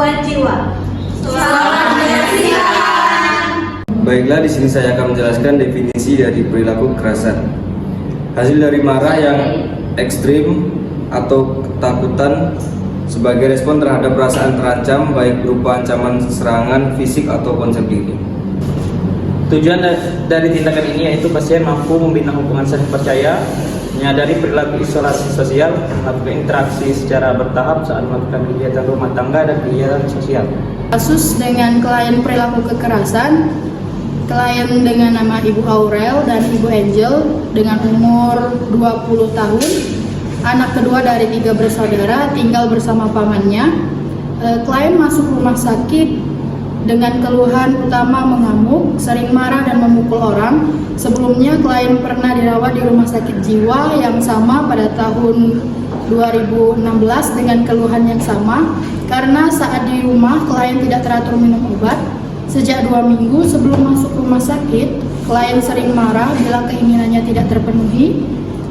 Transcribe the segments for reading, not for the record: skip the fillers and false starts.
gangguan jiwa. Selamat menyaksikan. Baiklah, di sini saya akan menjelaskan definisi dari perilaku kekerasan. Hasil dari marah yang ekstrim atau ketakutan sebagai respon terhadap perasaan terancam, baik berupa ancaman serangan fisik atau konsep diri. Tujuan dari tindakan ini yaitu pasien mampu membina hubungan saling percaya, menyadari perilaku isolasi sosial, melakukan interaksi secara bertahap saat melakukan kegiatan rumah tangga dan kegiatan sosial. Kasus dengan klien perilaku kekerasan, klien dengan nama Ibu Aurel dan Ibu Angel dengan umur 20 tahun, anak kedua dari 3 bersaudara, tinggal bersama pamannya. Klien masuk rumah sakit dengan keluhan utama mengamuk, sering marah dan memukul orang. Sebelumnya klien pernah dirawat di rumah sakit jiwa yang sama pada tahun 2016 dengan keluhan yang sama. Karena saat di rumah klien tidak teratur minum obat. Sejak 2 minggu sebelum masuk rumah sakit, klien sering marah bila keinginannya tidak terpenuhi.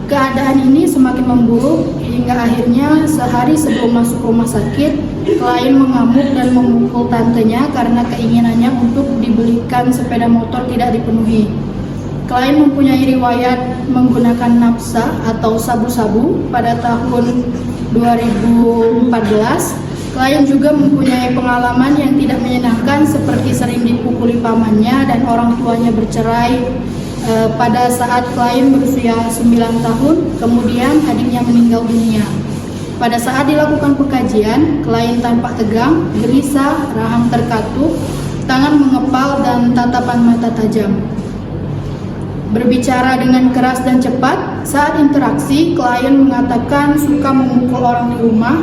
Keadaan ini semakin memburuk hingga akhirnya sehari sebelum masuk rumah sakit, klien mengamuk dan memukul tantenya karena keinginannya untuk dibelikan sepeda motor tidak dipenuhi. Klien mempunyai riwayat menggunakan nafsa atau sabu-sabu pada tahun 2014. Klien juga mempunyai pengalaman yang tidak menyenangkan seperti sering dipukuli pamannya dan orang tuanya bercerai. Pada saat klien berusia 9 tahun, kemudian adiknya meninggal dunia. Pada saat dilakukan pengkajian, klien tampak tegang, gelisah, rahang terkatup, tangan mengepal, dan tatapan mata tajam. Berbicara dengan keras dan cepat, saat interaksi, klien mengatakan suka memukul orang di rumah,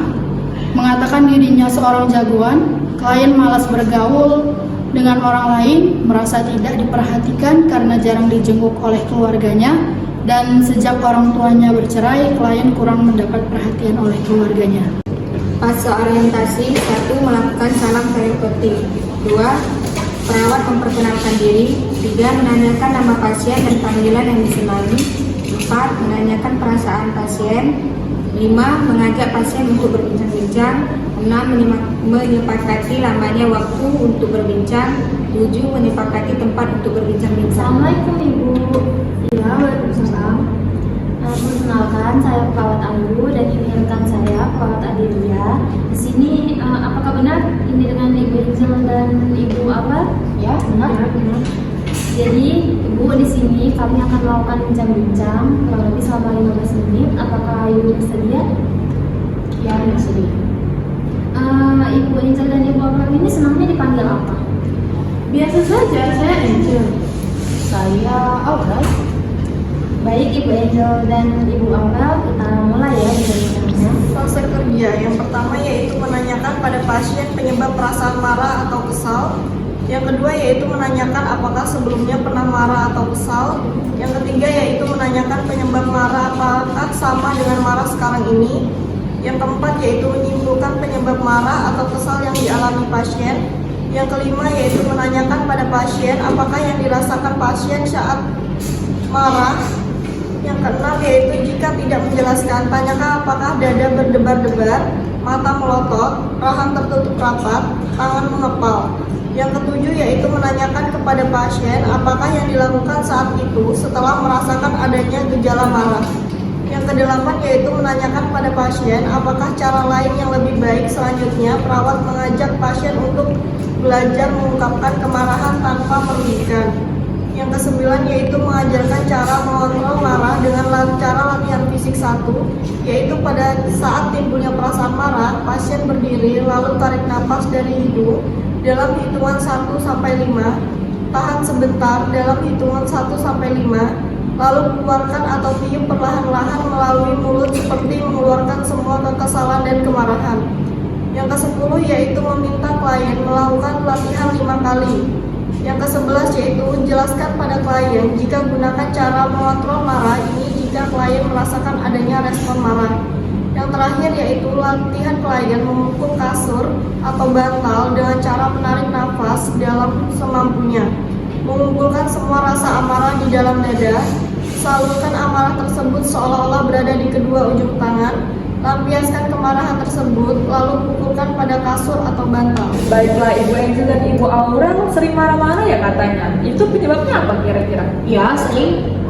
mengatakan dirinya seorang jagoan. Klien malas bergaul dengan orang lain, merasa tidak diperhatikan karena jarang dijenguk oleh keluarganya, dan sejak orang tuanya bercerai, klien kurang mendapat perhatian oleh keluarganya. Fase orientasi: 1. Melakukan salam terapeutik. 2. Perawat memperkenalkan diri. 3. Menanyakan nama pasien dan panggilan yang disenangi. 4. Menanyakan perasaan pasien. 5. Mengajak pasien untuk berbincang-bincang. 6. Menyepakati lamanya waktu untuk berbincang. 7. Menyepakati tempat untuk berbincang-bincang. Assalamualaikum Ibu. Ya, waalaikumsalam. Perkenalkan, saya perawat Ayu dan ini rekan saya, perawat Adelia. Di sini, apakah benar ini dengan Ibu Angel dan Ibu apa? Ya, benar. Ya, benar. Jadi, Ibu, di sini kami akan melakukan bincang-bincang kurang lebih selama 15 menit. Apakah Ibu bersedia? Ya, bersedia. Ibu Angel dan Ibu Aurel ini senangnya dipanggil apa? Biasa saja, saya Angel. Saya Aurel. Baik, Ibu Angel dan Ibu Aurel, kita mulai ya bincang-bincangnya. Fase kerja yang pertama yaitu menanyakan pada pasien penyebab perasaan marah atau kesal. Yang kedua yaitu menanyakan apakah sebelumnya pernah marah atau kesal. Yang ketiga yaitu menanyakan penyebab marah apakah sama dengan marah sekarang ini. Yang keempat yaitu menyimpulkan penyebab marah atau kesal yang dialami pasien. Yang kelima yaitu menanyakan pada pasien apakah yang dirasakan pasien saat marah. Yang keenam yaitu jika tidak menjelaskan, tanyakan apakah dada berdebar-debar, mata melotot, rahang tertutup rapat, tangan mengepal. Yang ketujuh yaitu menanyakan kepada pasien apakah yang dilakukan saat itu setelah merasakan adanya gejala marah. Yang kedelapan yaitu menanyakan pada pasien apakah cara lain yang lebih baik selanjutnya perawat mengajak pasien untuk belajar mengungkapkan kemarahan tanpa merugikan. Yang kesembilan yaitu mengajarkan cara mengontrol marah dengan cara latihan fisik 1, yaitu pada saat timbulnya perasaan marah, pasien berdiri lalu tarik napas dari hidung dalam hitungan 1 sampai 5, tahan sebentar dalam hitungan 1 sampai 5, lalu keluarkan atau tiup perlahan-lahan melalui mulut seperti mengeluarkan semua kekesalan dan kemarahan. Yang ke-10 yaitu meminta klien melakukan latihan 5 kali. Yang ke-11 yaitu jelaskan pada klien jika gunakan cara mengontrol marah ini jika klien merasakan adanya respon marah. Yang terakhir yaitu latihan klien memukul kasur atau bantal dengan cara menarik nafas dalam semampunya, mengumpulkan semua rasa amarah di dalam dada, salurkan amarah tersebut seolah-olah berada di kedua ujung tangan, Lampiaskan kemarahan tersebut, lalu pukulkan pada kasur atau bantal. Baiklah, Ibu Angel dan Ibu Aurel sering marah-marah ya katanya. Itu penyebabnya apa kira-kira? Ya, sering.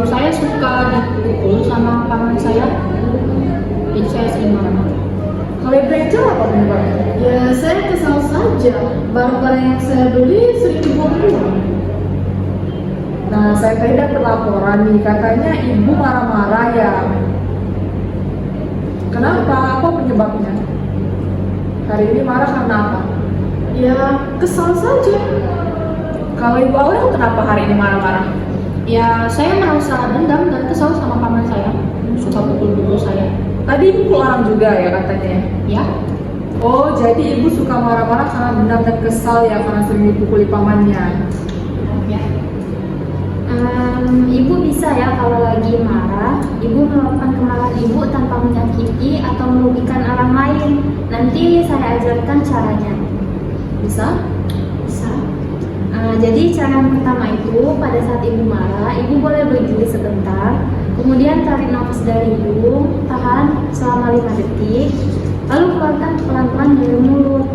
Saya suka dipukul sama paman saya. Jadi saya sering marah-marah. Kalau Ibu Angel apa penyebabnya? Ya, saya kesal saja. Barang-barang yang saya beli sering dibuang-buang. Nah, saya tadi dapat laporan nih, katanya Ibu marah-marah ya. Kenapa? Apa penyebabnya? Hari ini marah karena apa? Ya, kesal saja. Kalau Ibu Aurel kenapa hari ini marah-marah? Ya, saya merasa dendam dan kesal sama paman saya. Suka pukul-pukul saya. Tadi Ibu pukul orang juga ya katanya. Ya, Oh, jadi Ibu suka marah-marah karena dendam dan kesal ya karena sering dipukuli pamannya. ya. Ibu bisa ya kalau lagi marah, Ibu meluapkan kemarahan Ibu tanpa menyakiti atau merugikan orang lain. Nanti saya ajarkan caranya. Bisa? Bisa. Jadi cara yang pertama itu pada saat Ibu marah, Ibu boleh berdiri sebentar, kemudian tarik nafas dari hidung, tahan selama 5 detik, lalu keluarkan pelan-pelan dari mulut.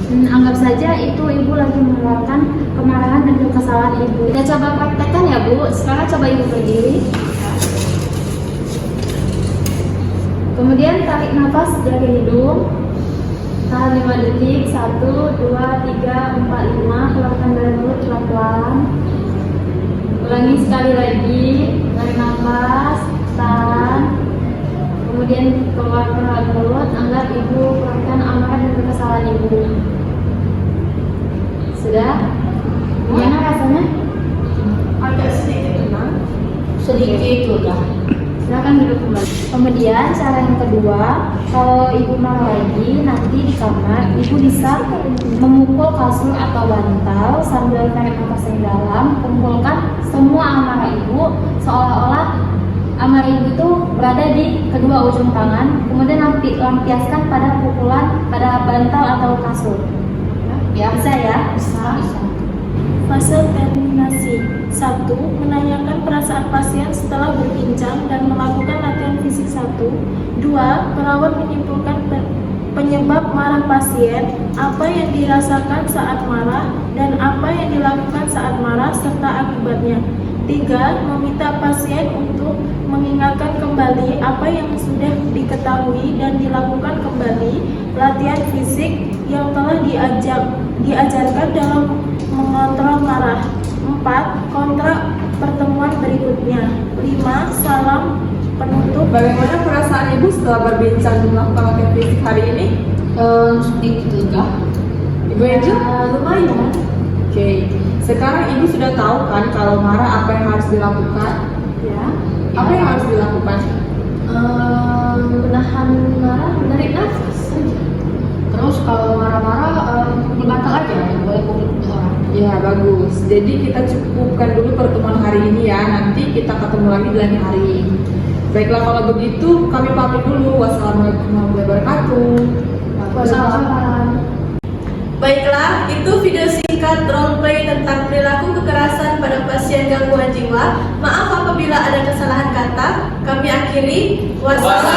Anggap saja itu Ibu lagi mengeluarkan kemarahan dan kekesalan Ibu. Kita coba praktekkan ya Bu. Sekarang coba Ibu berdiri. Kemudian tarik nafas dari hidung. Tahan 5 detik. 1, 2, 3, 4, 5. Keluarkan dari mulut pelan-pelan. Ulangi sekali lagi. Tarik nafas. Tahan. Kemudian keluarkan lewat mulut. Anggap Ibu keluarkan amarah dan kekesalan Ibu. Sudah? Gimana rasanya? Agak sedikit tenang. Sedikit udah. Silakan duduk kembali. Kemudian cara yang kedua, kalau Ibu marah lagi, nanti di kamar Ibu bisa memukul kasur atau bantal sambil tarik nafas yang dalam, kumpulkan semua amarah Ibu seolah-olah amarah Ibu itu berada di kedua ujung tangan, kemudian lampiaskan pada pukulan pada bantal atau kasur. Ya, bisa ya? Bisa. Fase terminasi 1. Menanyakan perasaan pasien setelah berbincang dan melakukan latihan fisik 1. 2. Perawat menyimpulkan penyebab marah pasien, apa yang dirasakan saat marah, dan apa yang dilakukan saat marah serta akibatnya. 3. Meminta pasien untuk mengingatkan kembali apa yang sudah diketahui dan dilakukan kembali latihan fisik yang telah diajarkan dalam mengontrol marah. 4. Kontrak pertemuan berikutnya. 5. Salam penutup. Bagaimana perasaan Ibu setelah berbincang dan melakukan latihan fisik hari ini? Sedikit lega. Ibu Angel? Lumayan. Oke. Sekarang Ibu sudah tahu kan kalau marah apa yang harus dilakukan? Ya. Apa yang harus dilakukan? Menahan marah, menarik nafas. Terus kalau marah-marah, pukul bantal aja. Boleh pukul orang. Ya, bagus. Jadi kita cukupkan dulu pertemuan hari ini ya. Nanti kita ketemu lagi di lain hari. Baiklah kalau begitu kami pamit dulu. Wassalamualaikum warahmatullahi wabarakatuh. Waalaikumsalam. Baiklah, itu video singkat roleplay tentang perilaku kekerasan pada pasien gangguan jiwa. Maaf apabila ada kesalahan kata. Kami akhiri. Wassalamualaikum.